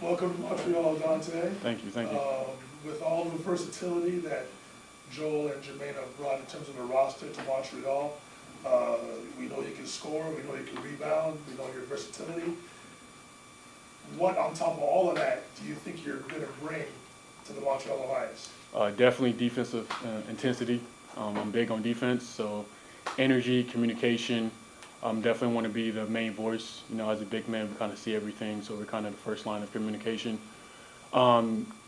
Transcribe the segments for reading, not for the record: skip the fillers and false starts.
Welcome to Montreal, Dontay. Thank you, thank you. With all the versatility that Joel and Jermaine have brought in terms of the roster to Montreal, we know you can score, we know you can rebound, we know your versatility. What, on top of all of that, do you think you're going to bring to the Montreal Alliance? Definitely defensive intensity. I'm big on defense, so energy, communication. Definitely want to be the main voice. You know, as a big man, we kind of see everything, so we're kind of the first line of communication.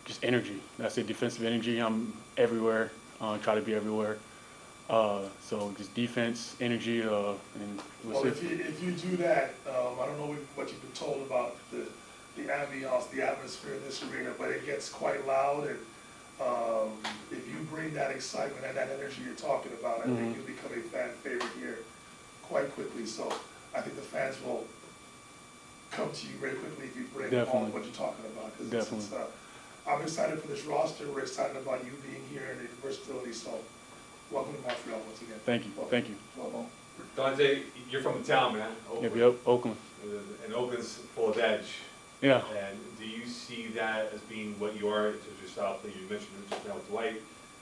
Just energy. That's it, defensive energy. I'm everywhere, try to be everywhere. So just defense, energy, and Well, if you do that, I don't know what you've been told about the ambiance, the atmosphere in this arena, but it gets quite loud, and if you bring that excitement and that energy you're talking about, I think you'll become a fan favorite here quite quickly. So I think the fans will come to you very quickly if you bring all of what you're talking about. Definitely. I'm excited for this roster. We're excited about you being here and the versatility. So welcome to Montreal once again. Thank you, Welcome. thank you. Welcome. Dontay, you're from the town, man. Yep, Oakland. And Oakland's full of edge. Yeah. And do you see that as being what you are to yourself, that you mentioned just now with Dwight,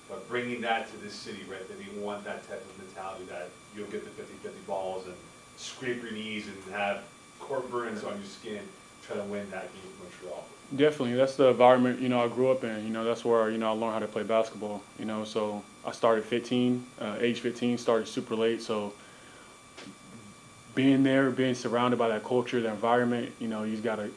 but bringing that to this city, right? That you want that type of mentality, that you'll get the 50-50 balls and scrape your knees and have court burns on your skin, try to win that game for Montreal. Definitely, that's the environment, you know, I grew up in. You know, that's where, you know, I learned how to play basketball. You know, so I started age 15, started super late. So being there, being surrounded by that culture, the environment, you know, you got to,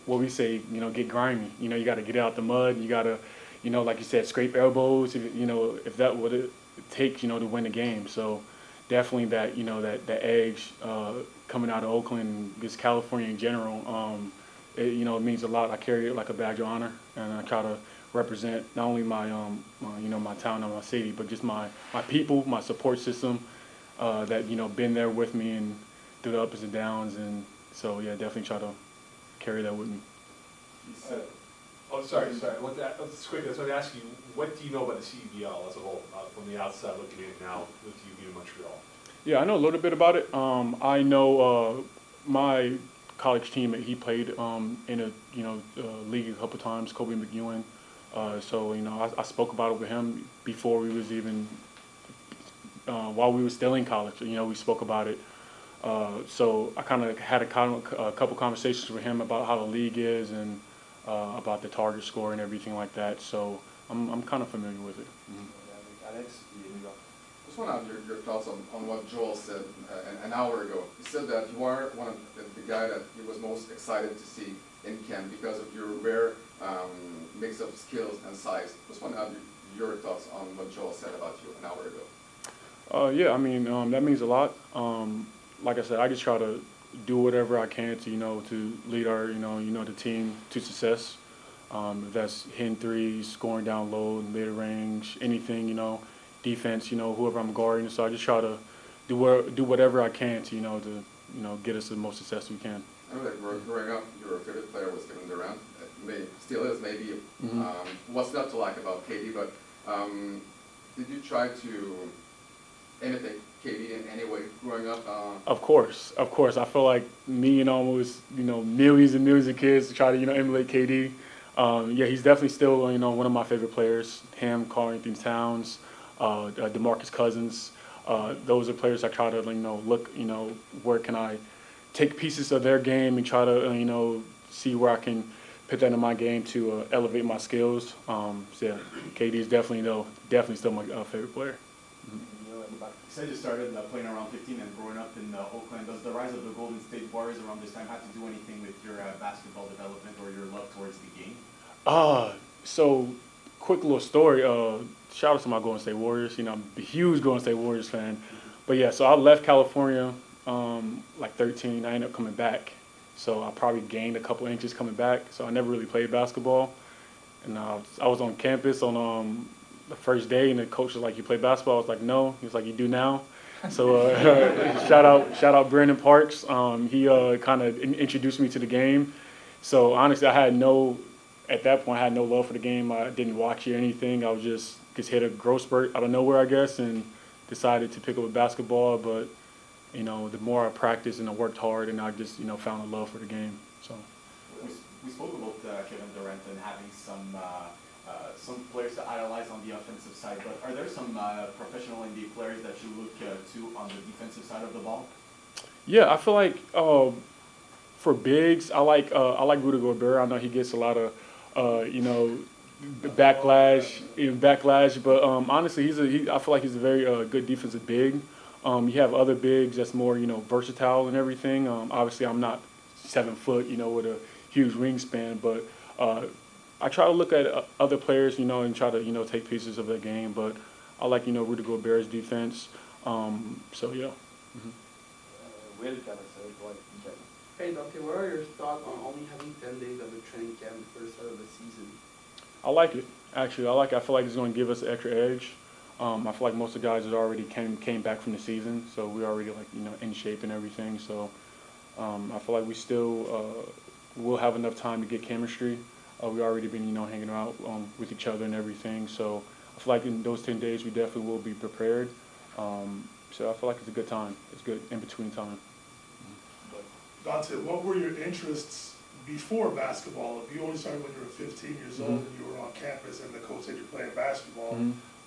what we say, you know, get grimy. You know, you got to get out the mud. You got to, you know, like you said, scrape elbows. You know, if that what it takes, you know, to win the game. So definitely that, you know, that edge coming out of Oakland, just California in general. You know, it means a lot. I carry it like a badge of honor, and I try to represent not only my, you know, my town and my city, but just my people, my support system that, you know, been there with me and through the ups and downs. And so, yeah, definitely try to carry that with me. Sorry. Let's quickly, that's what I ask you. What do you know about the CBL as a whole, from the outside looking at it now with you being in Montreal? Yeah, I know a little bit about it. I know my college teammate, he played in a, you know, league a couple times, Kobe McEwen. So, you know, I spoke about it with him before we was even, while we were still in college. You know, we spoke about it. So I kind of had a couple conversations with him about how the league is and about the target score and everything like that. So I'm kind of familiar with it. Alex, just want to have your thoughts on what Joel said an hour ago. He said that you are one of the guy that he was most excited to see in camp because of your rare mix of skills and size. Just want to have your thoughts on what Joel said about you an hour ago. Yeah, I mean, that means a lot. Like I said, I just try to do whatever I can to, you know, to lead our, you know, the team to success. If that's hitting threes, scoring down low, mid range, anything, you know, defense, you know, whoever I'm guarding. So I just try to do whatever I can to, you know, get us the most success we can. I know that growing up, your favorite player was Kevin Durant. Still is, maybe. What's not to like about KD, but did you try to imitate KD in any way growing up? Of course. I feel like me and almost, you know, millions and millions of kids try to, you know, emulate KD. Yeah, he's definitely still, you know, one of my favorite players. Him, Karl Anthony Towns, DeMarcus Cousins. Those are players I try to, you know, look, you know, where can I take pieces of their game and try to, you know, see where I can put that in my game to elevate my skills. So yeah, KD is definitely still my favorite player. You said you started playing around 15 and growing up in Oakland. Does the rise of the Golden State Warriors around this time have to do anything with your basketball development or your love towards the game? So quick little story. Shout out to my Golden State Warriors. You know, I'm a huge Golden State Warriors fan. But yeah, so I left California like 13. I ended up coming back. So I probably gained a couple inches coming back. So I never really played basketball. And I was on campus on the first day, and the coach was like, "You play basketball?" I was like, "No." He was like, "You do now." So shout out Brandon Parks. He kind of introduced me to the game. So honestly, at that point, I had no love for the game. I didn't watch it or anything. I was just hit a growth spurt out of nowhere, I guess, and decided to pick up a basketball. But you know, the more I practiced and I worked hard, and I just, you know, found a love for the game. So We spoke about Kevin Durant and having some players to idolize on the offensive side, but are there some professional NBA players that you look to on the defensive side of the ball? Yeah, I feel like for bigs, I like Rudy Gobert. I know he gets a lot of backlash, but honestly, I feel like he's a very good defensive big. You have other bigs that's more versatile and everything. Obviously, I'm not 7 foot, with a huge wingspan, but I try to look at other players, and try to take pieces of their game. But I like Rudy Gobert's defense. So yeah. Mm-hmm. Will kind of say, like, okay. Hey, Dontay, what are your thoughts on only having 10 days of a training camp before the start of the season? I like it. Actually, I like it. I feel like it's going to give us an extra edge. I feel like most of the guys had already came back from the season, so we're already in shape and everything. So I feel like we still will have enough time to get chemistry. We already been hanging out with each other and everything. So I feel like in those 10 days we definitely will be prepared. So I feel like it's a good time. It's good in between time. Dontay, what were your interests before basketball? If you only started when you were 15 years old and you were on campus and the coach said you're playing basketball,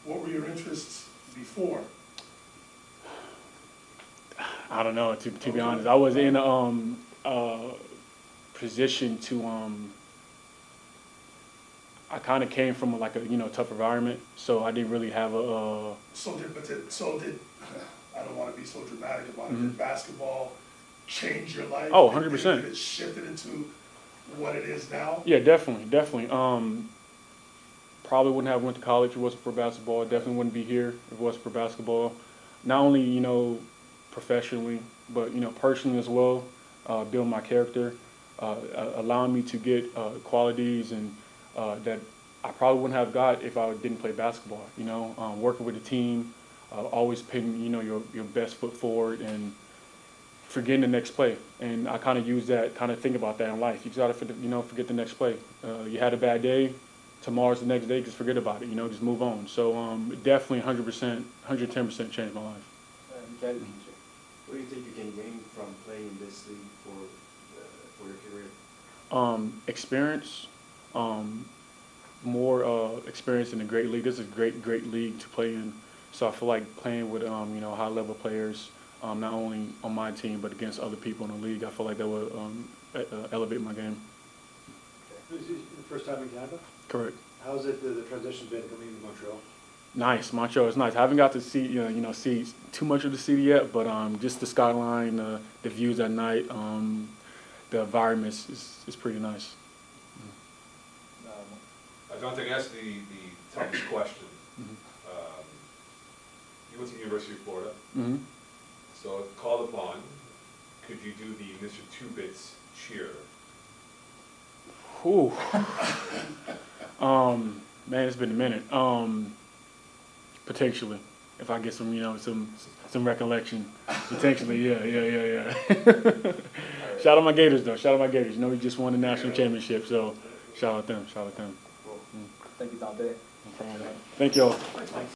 what were your interests before? I don't know, to be honest. I was in a position to I kind of came from a tough environment, so I didn't really have a. So did I don't want to be so dramatic about it. Did basketball change your life? Oh, 100%. Did it shifted into what it is now? Yeah, definitely. Probably wouldn't have went to college if it wasn't for basketball. Definitely wouldn't be here if it wasn't for basketball. Not only professionally, but personally as well. Build my character, allowing me to get qualities and that I probably wouldn't have got if I didn't play basketball. Working with a team, always putting your best foot forward and forgetting the next play. And I kind of use that, kind of think about that in life. You got to forget the next play. You had a bad day, tomorrow's the next day. Just forget about it. Just move on. So definitely 100%, 110% changed my life. Miguel, what do you think you can gain from playing in this league for your career? Experience. More experience in a great league. This is a great league to play in. So I feel like playing with high level players, not only on my team but against other people in the league. I feel like that would elevate my game. This is the first time in Canada? Correct. How's it the transition been coming to Montreal? Nice, Montreal is nice. I haven't got to see see too much of the city yet, but just the skyline, the views at night, the environment is pretty nice. I don't think that's the toughest question. You went to the University of Florida, so if called upon, could you do the Mr. Two Bits cheer? Ooh. Man, it's been a minute. Potentially, if I get some recollection. Potentially, yeah. Shout out my Gators though. Shout out my Gators. We just won the national championship, so shout out them. Thank you, Dontay. No problem. Thank you all.